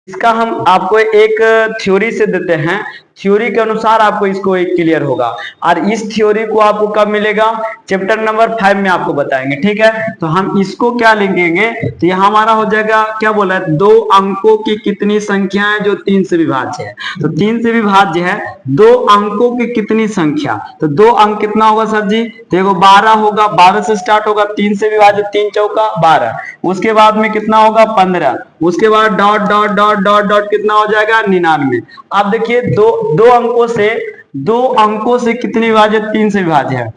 इसका हम आपको एक थ्योरी से देते हैं, थ्योरी के अनुसार आपको इसको एक क्लियर होगा। और इस थ्योरी को आपको कब मिलेगा, चैप्टर नंबर 5 में आपको बताएंगे, ठीक है। तो हम इसको क्या लिखेंगे, तो यहाँ हमारा हो जाएगा, क्या बोला है, 2 अंकों की कितनी संख्या है जो 3 से विभाज्य है। तो 3 से विभाज्य है 2 अंकों की कितनी संख्या, तो 2 अंक कितना होगा सर जी, देखो 12 होगा, 12 से स्टार्ट होगा, 3 से विभाजित 3 चौका 12, उसके बाद में कितना होगा 15, उसके बाद dot dot dot dot dot कितना हो जाएगा 99। आप देखिए दो अंकों से कितने विभाजित, 3 से विभाज्य है,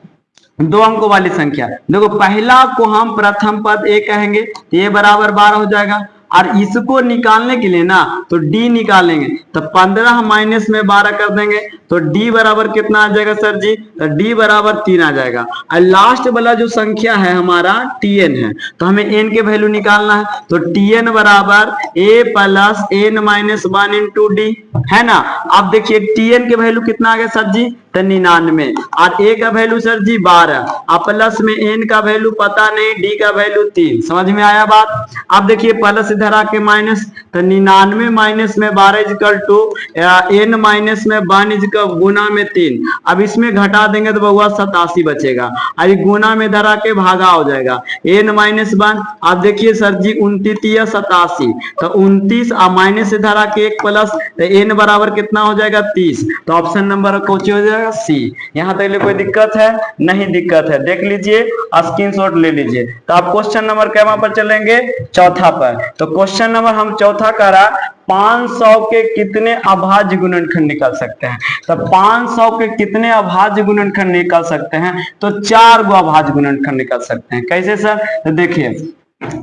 2 अंकों वाली संख्या। देखो पहला को हम प्रथम पद ए कहेंगे, तो ये बराबर 12 हो जाएगा। और इसको निकालने के लिए ना तो डी निकालेंगे, तो 15 माइनस में 12 कर देंगे, तो डी बराबर कितना आ जाएगा सर जी, तो डी बराबर 3 आ जाएगा। और लास्ट वाला जो संख्या है हमारा टीएन है, तो हमें एन के वैल्यू निकालना है, तो टीएन बराबर A plus N minus 1 into D, है ना। आप देखिए टीएन के वैल्यू कितना आ गया सर जी, तो 99, और ए का वैल्यू सर जी 12, और प्लस में एन का वैल्यू पता नहीं, डी का वैल्यू 3, समझ में आया बात। अब देखिए प्लस इधर आके माइनस, तो 99 माइनस में 12 इजकल टू एन माइनस में 1 इजकल गुना में 3, अब इसमें घटा देंगे तो बहुआ 87 बचेगा, और गुना में इधर आके भागा हो जाएगा एन माइनस 1। अब देखिए सर जी 29 87, तो 29 और माइनस इधर आके 1 प्लस, तो एन बराबर कितना हो जाएगा 30, तो ऑप्शन नंबर कौन हो जाएगा सी। यहाँ तक कोई दिक्कत है, नहीं दिक्कत है, देख लीजिए, स्क्रीनशॉट ले लीजिए। तो आप क्वेश्चन नंबर क्या पर चलेंगे, चौथा पर। तो क्वेश्चन नंबर हम चौथा करा, 500 के कितने अभाज्य गुणनखंड निकाल सकते हैं। तो 500 के कितने अभाज्य गुणनखंड निकाल सकते हैं, तो 4 गो अभाज्य गुणनखंड निकाल सकते हैं। कैसे सर, तो देखिए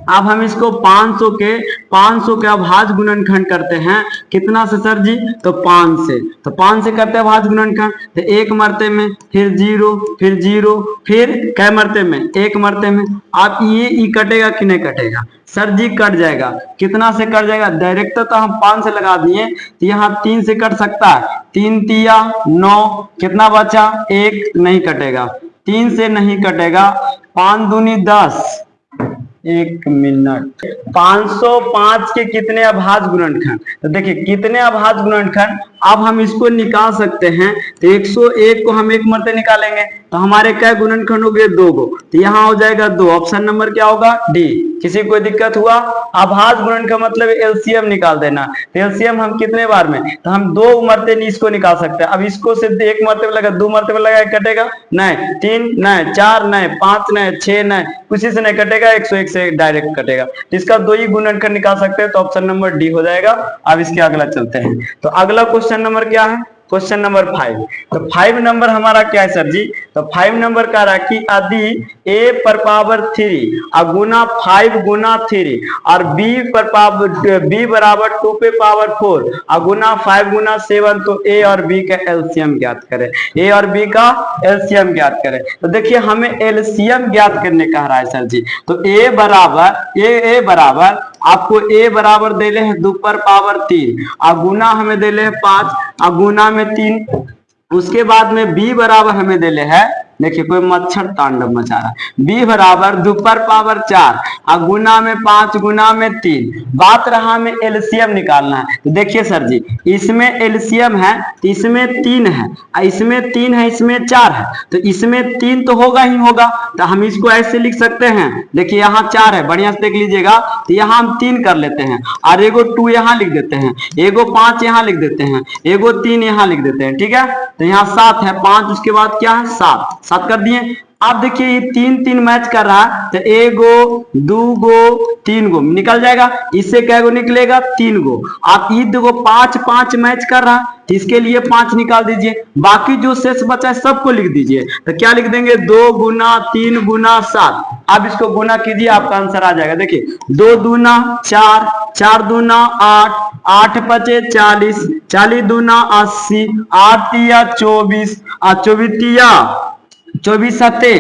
अब हम इसको 500 के अभाज्य गुणनखंड करते हैं, कितना से सर जी, तो 5 से, तो 5 से करते हैं अभाज्य गुणनखंड, तो 1 मरते में, फिर 0, फिर 0, फिर कै मरते में, 1 मरते में। आप ये कटेगा कि नहीं कटेगा, सर जी कट जाएगा। कितना से कट जाएगा, डायरेक्ट तो हम 5 से लगा दिए, तो यहाँ 3 से कट सकता है, 3 तिया 9, कितना बचा 1, नहीं कटेगा, 3 से नहीं कटेगा, 5 दूनी 10, 1 मिनट, 505 के कितने अभाज्य गुणनखंड, तो देखिए कितने अभाज्य गुणनखंड, अब हम इसको निकाल सकते हैं। तो 101 को हम 1 मरते निकालेंगे, तो हमारे क्या गुणनखंड हो गए, 2 गो, तो यहाँ हो जाएगा 2, ऑप्शन नंबर क्या होगा डी। किसी को दिक्कत हुआ, अभाज्य गुणनखंड मतलब एलसीएम निकाल देना, तो एलसीएम हम कितने बार में, तो हम 2 मरते इसको निकाल सकते हैं। अब इसको सिर्फ 1 मरते में लगा, 2 मरते में लगा कटेगा नहीं, 3 नहीं, 4 नहीं, 5 नहीं, 6 नहीं, किसी से नहीं कटेगा, 101 से डायरेक्ट कटेगा, तो इसका 2 ही गुणनखंड निकाल सकते हैं, तो ऑप्शन नंबर डी हो जाएगा। अब इसके अगला चलते हैं, तो अगला क्वेश्चन नंबर क्या है, क्वेश्चन नंबर 5। तो 5 नंबर हमारा क्या है सर जी, तो 5 नंबर कह रहा है कि यदि a पर पावर 3 गुना 5 गुना 3 और b बराबर 2 पे पावर 4 गुना 5 गुना 7, तो a और b का एलसीएम ज्ञात करें, a और b का एलसीएम ज्ञात करें। तो देखिए हमें एलसीएम ज्ञात करने कह रहा है सर जी, तो a बराबर आपको a बराबर दे ले है 2 पर पावर 3 गुना हमें दे ले है 5 गुना में 3, उसके बाद में b बराबर हमें दे ले है, देखिए कोई मच्छर तांडव मचा रहा है, b बराबर 2 पर पावर 4 गुना में 5 गुना में 3। बात रहा हमें एलसीएम निकालना है, तो देखिए सर जी इसमें एलसीएम है, तो इसमें 3 है, इसमें 3 है, इसमें 4 है, तो इसमें 3 तो होगा ही होगा, तो हम इसको ऐसे लिख सकते हैं। देखिए यहाँ 4 है, बढ़िया से देख लीजिएगा, तो यहाँ हम 3 कर लेते हैं, और एगो 2 यहाँ लिख देते हैं, एगो 5 यहाँ लिख देते हैं, एगो 3 यहाँ लिख देते हैं, ठीक है। तो यहाँ 7 है, 5 उसके बाद क्या है 7 कर दिए। आप देखिए ये 3 मैच कर रहा है, तो 1 गो 2 गो 3 गो निकल जाएगा, इससे क्या गो निकलेगा 3 गो। आप ये देखो 5 मैच कर रहा है, तो इसके लिए 5 निकाल दीजिए, बाकी जो शेष बचा है सबको लिख दीजिए। तो क्या लिख देंगे 2 गुना 3 गुना 7। अब इसको गुना कीजिए, आपका आंसर आ जाएगा। देखिए 2 दूना 4, 4 दूना 8, 8 पचे 40, 40 दूना 80, 8 तिया 24, 24 तिया 24 सते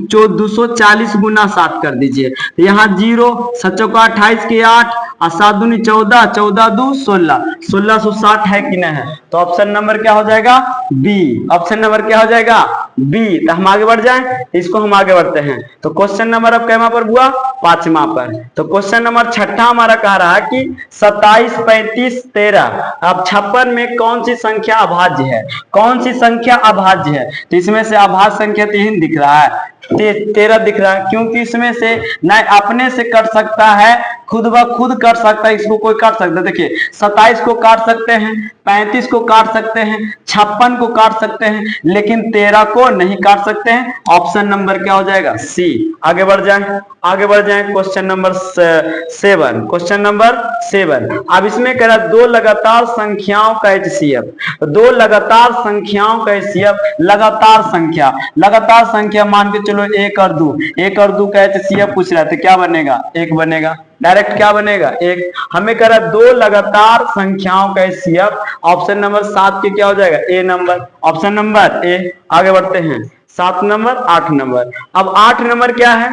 240 गुना 7 कर दीजिए। तो यहाँ 0 7 चौका 28 के 8 और 7 दूनी 14, 14 2 16, 1660 है कि नहीं है, तो ऑप्शन नंबर क्या हो जाएगा बी। ऑप्शन नंबर क्या हो जाएगा बी, तो हम आगे बढ़ जाएं, इसको हम आगे बढ़ते हैं। तो क्वेश्चन नंबर अब कैमा पर हुआ, 5वां पर। तो क्वेश्चन नंबर 6 हमारा कह रहा है कि 27, 35, 13 अब 56 में कौन सी संख्या अभाज्य है, कौन सी संख्या अभाज्य है। तो इसमें से अभाज्य संख्या 3 दिख रहा है, 13 दिख रहा है, क्योंकि इसमें से न अपने से कट सकता है, खुद ब खुद कट सकता है, इसको कोई काट सकता है। देखिए 27 को काट सकते हैं, 35 को काट सकते हैं, 56 को काट सकते हैं, लेकिन 13 को नहीं काट सकते हैं। ऑप्शन नंबर क्या हो जाएगा, सी। आगे बढ़ जाएं, आगे बढ़ जाएं। Question number 7, question number 7। अब इसमें कह रहा दो लगातार संख्याओं का एचसीएफ, दो लगातार संख्याओं का एचसीएफ, लगातार संख्या, लगातार संख्या मान के चलो 1 और 2, 1 और 2 का एचसीएफ पूछ रहा है, तो क्या बनेगा, 1 बनेगा, डायरेक्ट क्या बनेगा, 1। हमें कह रहा दो लगातार संख्याओं का एचसीएफ, ऑप्शन नंबर 7 के क्या हो जाएगा, ए नंबर, ऑप्शन नंबर ए। आगे बढ़ते हैं, 7 नंबर, 8 नंबर। अब 8 नंबर क्या है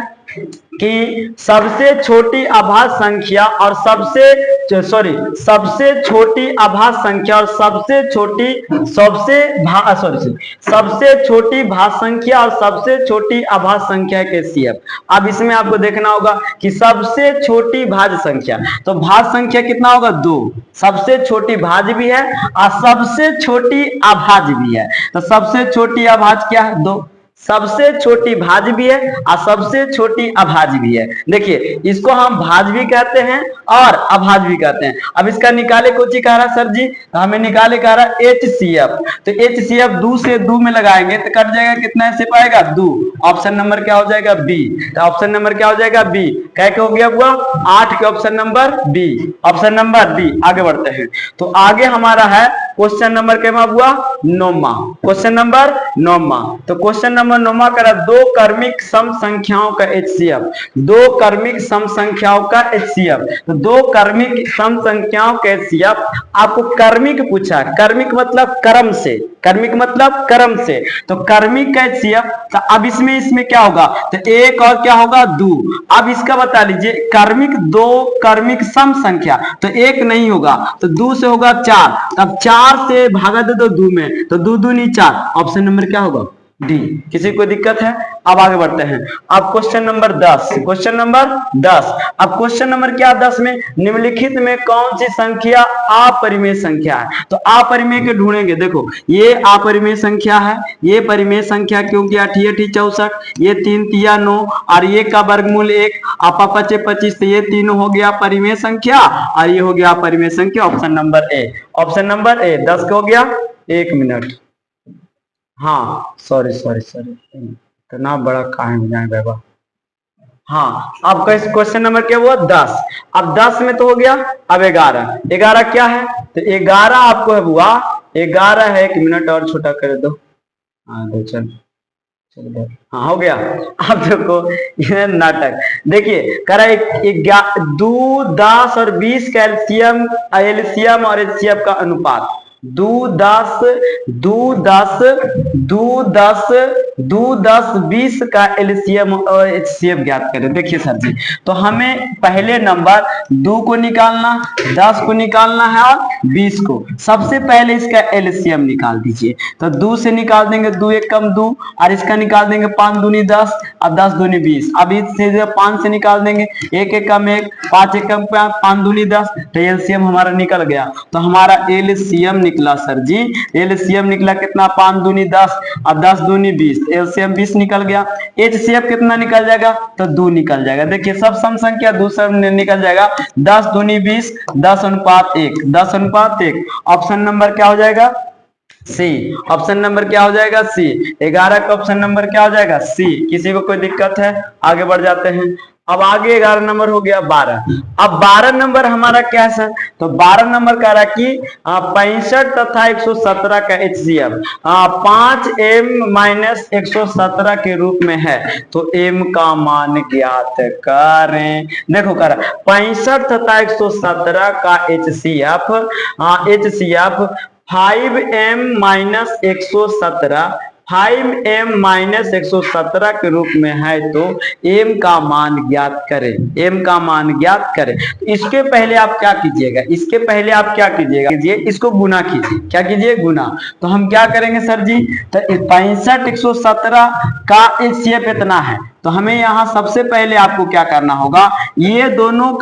कि सबसे छोटी अभाज्य संख्या और सबसे छोटी अभाज्य संख्या और सबसे छोटी भाज्य संख्या और सबसे छोटी अभाज्य संख्या के एचसीएफ। अब इसमें आपको देखना होगा कि सबसे छोटी भाज्य संख्या, तो भाज्य संख्या कितना होगा, 2। सबसे छोटी भाज्य भी है और सबसे छोटी अभाज्य भी है, तो सबसे छोटी अभाज्य क्या है, 2। सबसे छोटी भाज्य भी है और सबसे छोटी अभाज्य भी है। देखिए इसको हम भाज्य भी कहते हैं और अभाज्य भी कहते हैं। अब इसका निकाले कुछ ही कह रहा सर जी, तो हमें निकाले कह रहा एचसीएफ, तो एचसीएफ 2 से 2 में लगाएंगे तो कट जाएगा, कितना से पाएगा, 2। ऑप्शन नंबर क्या हो जाएगा, बी। तो ऑप्शन नंबर क्या हो जाएगा, बी। क्या हो गया हुआ, 8 के option number B, option number B. आगे बढ़ते हैं, तो आगे हमारा है क्वेश्चन नंबर क्या हुआ, 9वां, क्वेश्चन नंबर 9वां। तो क्वेश्चन नंबर 9वां करा दो क्रमिक सम संख्याओं का एचसीएफ, दो क्रमिक सम संख्याओं का एचसीएफ। तो दो क्रमिक सम संख्याओं का एचसीएफ, आपको क्रमिक पूछा, क्रमिक मतलब क्रम से, क्रमिक मतलब क्रम से, तो क्रमिक का एचसीएफ। तो अब इसमें क्या होगा, तो 1 और क्या होगा, 2। अब इसका बता लीजिए क्रमिक, दो क्रमिक सम संख्या, तो 1 नहीं होगा, तो 2 से होगा 4, तब 4 से भागा दे दो 2 में, तो 2 दूनी 4, ऑप्शन नंबर क्या होगा, डी। किसी को दिक्कत है, अब आगे बढ़ते हैं। अब क्वेश्चन नंबर 10, क्वेश्चन नंबर 10। अब क्वेश्चन नंबर क्या 10 में, निम्नलिखित में कौन सी संख्या अपरिमेय संख्या है। तो अपरिमेय के ढूंढेंगे, देखो ये अपरिमेय संख्या है, ये परिमेय संख्या क्योंकि 8 8 64, ये 3 3 9 और ये का वर्गमूल 1, आपा 5 25, तो ये तीनों हो गया परिमेय संख्या और ये हो गया अपरिमेय संख्या, option number A, option number A. 10 का हो गया, 1 मिनट, हाँ सॉरी, इतना बड़ा कहाँ हो जाए बाबा। हाँ अब क्वेश्चन नंबर क्या हुआ, 10। अब 10 में तो हो गया, अब 11, 11 क्या है, तो 11 आपको है हुआ, 11 है, 1 मिनट और छोटा कर दो, हाँ दो, चल हाँ हो गया। अब देखो ये नाटक, देखिए कह रहा है 2, 10 और 20 का एलसीएम और एचसीएफ का अनुपात, 2 10 20 का एलसीएम और एचसीएफ ज्ञात करें। देखिए सर जी, तो हमें पहले नंबर 2 को निकालना, 10 को निकालना है और 20 को। सबसे पहले इसका एलसीएम निकाल दीजिए, तो 2 से निकाल देंगे, 2 1 कम 2, और इसका निकाल देंगे 5 दूनी 10 और 10 दूनी 20। अब इससे 5 से निकाल देंगे, 1 1 कम 1, 5 1 कम 5, 5 दूनी 10, तो एलसीएम हमारा निकल गया। तो हमारा एलसीएम निकला सर जी, एलसीएम निकला कितना, 5 दूनी 10 और 10 दूनी 20, एलसीएम 20 निकल गया। एचसीएफ कितना निकल जाएगा, तो 2 निकल जाएगा। देखिए सब सम संख्या दूसरा निकल जाएगा, 10 दूनी 20, 10 अनुपात 1, 10 अनुपात 1, ऑप्शन नंबर क्या हो जाएगा, सी। ऑप्शन नंबर क्या हो जाएगा, सी। 11 का ऑप्शन नंबर क्या हो जाएगा, सी। किसी को कोई दिक्कत है, आगे बढ़ जाते हैं। अब आगे 11 नंबर हो गया 12। अब 12 नंबर हमारा क्या है सर, तो 12 नंबर कह रहा कि 65 तथा 117 का एचसीएफ 5m - 117 के रूप में है, तो m का मान ज्ञात करें। देखो कह रहा 65 तथा 117 का एचसीएफ 5m - 117 5m माइनस 117 के रूप में है तो m का मान ज्ञात करें, m का मान ज्ञात करें। तो इसके पहले आप क्या कीजिएगा, इसके पहले आप क्या कीजिएगा, इसको गुना कीजिए, क्या कीजिए, गुना। तो हम क्या करेंगे सर जी, तो 65 117 का HCF इतना है, तो हमें यहाँ सबसे पहले आपको क्या करना होगा, ये दोनों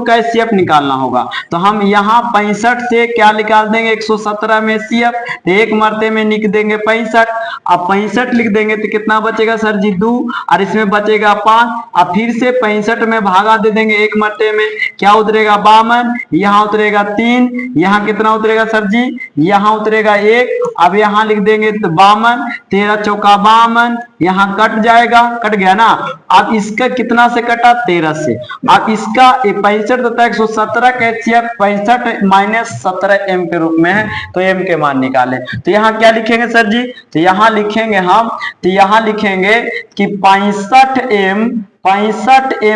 का HCF निकालना होगा। तो हम यहाँ 65 से क्या निकाल देंगे, 117 में HCF, तो एक मरते में लिख देंगे 65। अब 65 लिख देंगे तो कितना बचेगा सर जी, 2, और इसमें बचेगा 5। अब फिर से 65 में भागा दे देंगे एक मरते में, क्या उतरेगा 52, यहाँ उतरेगा 3, यहाँ कितना उतरेगा सर जी, यहाँ उतरेगा 1। अब यहाँ लिख देंगे तो 52, 13 चौका 52, यहाँ कट जाएगा, कट गया ना। अब इसका कितना से कटा, 13 से। अब इसका 65 तथा 117 का HCF 65 माइनस 17 m के रूप में है, तो m के मान निकालें। तो यहाँ क्या लिखेंगे सर जी, तो यहाँ लिखेंगे हम, तो यहाँ लिखेंगे कि 65m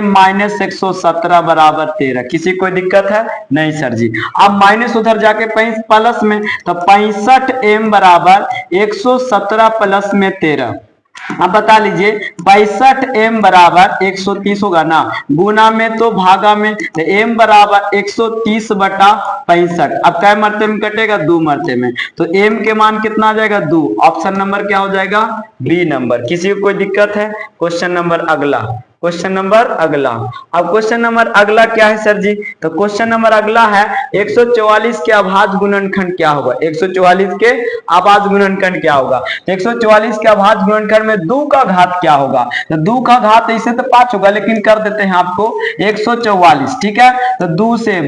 माइनस 117 बराबर 13। किसी कोई दिक्कत है, नहीं सर जी। अब माइनस उधर जाके प्लस में, तो 65m बराबर 117 प्लस में 13। अब बता लीजिए 65m बराबर 130 होगा ना, गुना में तो भागा में, तो m बराबर 130 बटा 65। अब कै मरते में कटेगा, 2 मरते में, तो m के मान कितना आ जाएगा, 2। ऑप्शन नंबर क्या हो जाएगा, बी नंबर। किसी को कोई दिक्कत है, क्वेश्चन नंबर अगला, क्वेश्चन नंबर अगला। अब क्वेश्चन नंबर अगला क्या है सर जी, तो क्वेश्चन नंबर अगला है 144 के अभाज्य गुणनखंड क्या होगा, 144 के अभाज्य गुणनखंड क्या होगा। तो 144 के अभाज्य गुणनखंड में 2 का घात क्या होगा, तो 2 का घात ऐसे तो 5 होगा, लेकिन कर देते हैं आपको 144, ठीक है। तो 2 से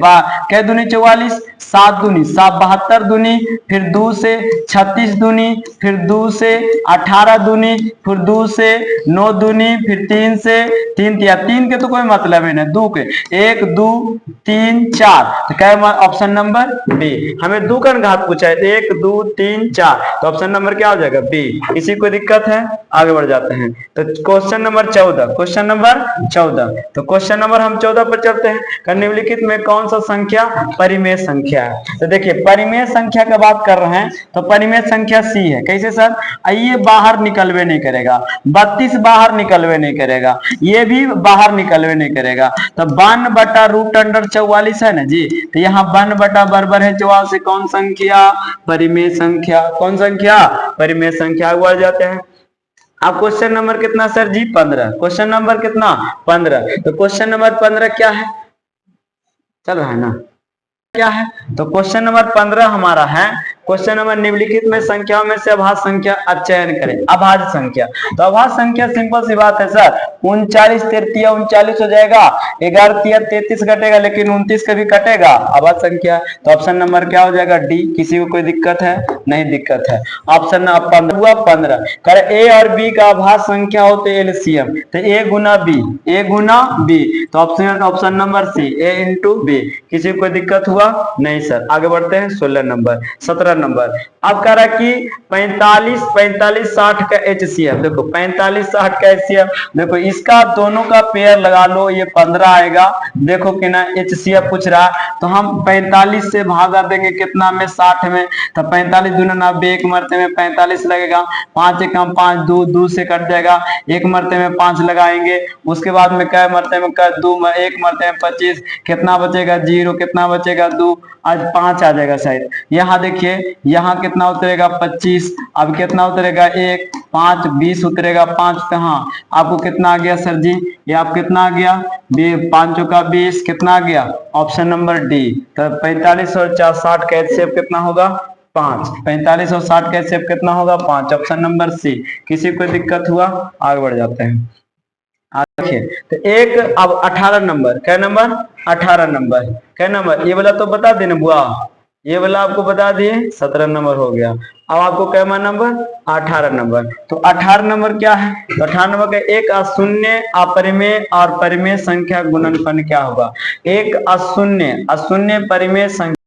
कै दूनी 44, 7 दूनी 7, 72 दूनी, फिर 2 से 36 दूनी, फिर 2 से 18 दूनी, फिर 2 से 9 दूनी, फिर 3 से 3 तिया, 3 के तो कोई मतलब है ना, 2 के 1 2 3 4, तो क्या ऑप्शन नंबर बी। हमें 2 का घात पूछा है, 1 2 3 4, तो ऑप्शन नंबर क्या हो जाएगा, बी। किसी को दिक्कत है, आगे बढ़ जाते हैं। तो क्वेश्चन नंबर 14, क्वेश्चन नंबर 14, तो क्वेश्चन नंबर हम 14 पर चलते हैं। निम्नलिखित में कौन सा संख्या परिमेय संख्या है, तो देखिए परिमेय संख्या का बात कर रहे हैं, तो परिमेय संख्या सी है। कैसे सर, ये बाहर निकलवे नहीं करेगा, 32 बाहर निकलवे नहीं करेगा, ये भी बाहर निकलवे नहीं करेगा, तो 52 बटा रूट अंडर 44 है ना जी, तो यहाँ 52 बटा बराबर है 44 से कौन संख्या, परिमेय संख्या। कौन संख्या, परिमेय संख्या। बढ़ जाते हैं। अब क्वेश्चन नंबर कितना सर जी, 15। क्वेश्चन नंबर कितना, 15। तो क्वेश्चन नंबर 15 क्या है, चल रहा है ना, क्या है, तो क्वेश्चन नंबर 15 हमारा है, क्वेश्चन नंबर निम्नलिखित में संख्याओं में से अभाज्य संख्या का चयन करें। अभाज्य संख्या, तो अभाज्य संख्या सिंपल सी बात है सर, 39 33 39 हो जाएगा, 11 3 33 कटेगा, लेकिन 29 कभी कटेगा, अभाज्य संख्या। तो ऑप्शन नंबर क्या हो जाएगा, डी। किसी को कोई दिक्कत है, नहीं दिक्कत है। ऑप्शन 15 हुआ 15। कर ए और बी का अभाज्य संख्या होते एलसीएम, तो ए गुना बी, ए गुना बी, तो ऑप्शन नंबर सी, ए इंटू बी। किसी को कोई दिक्कत हुआ, नहीं सर। आगे बढ़ते हैं 16 नंबर, 17 नंबर। अब कह रहा कि 45 45 60 का HCF, देखो 45 60 का HCF, देखो इसका दोनों का पेयर लगा लो, ये 15 आएगा। देखो कि ना HCF पूछ रहा है, तो हम 45 से भागा देंगे कितना में, 60 में, तो 45 दूना 90, एक मरते में 45 लगेगा, 5 एक 5 2 2 से कट जाएगा, एक मरते में 5 लगाएंगे, उसके बाद में कै मरते में 2, एक मरते में 25, कितना बचेगा 0, कितना बचेगा 2, आज 5 आ जाएगा शायद। यहाँ देखिए यहाँ कितना उतरेगा 25, अब कितना उतरेगा 1 5 20 उतरेगा 5, कहाँ आपको कितना आ गया सर जी, ये आप कितना आ गया 5 का 20, कितना आ गया, ऑप्शन नंबर डी। तो 45 और 60 का HCF कितना होगा, 5। 45 और 60 का HCF कितना होगा, 5, ऑप्शन नंबर सी। किसी को दिक्कत हुआ, आगे बढ़ जाते हैं। देखिए तो एक, अब 18 नंबर, क्या नंबर 18 नंबर, क्या नंबर, ये वाला तो बता देना बुआ, ये वाला आपको बता दिए, 17 नंबर हो गया। अब आपको क्या नंबर, 18 नंबर। तो 18 नंबर क्या है, तो 18 नंबर का एक अशून्य अपरिमेय और परिमेय संख्या गुणनफल क्या होगा। एक अशून्य परिमेय संख्या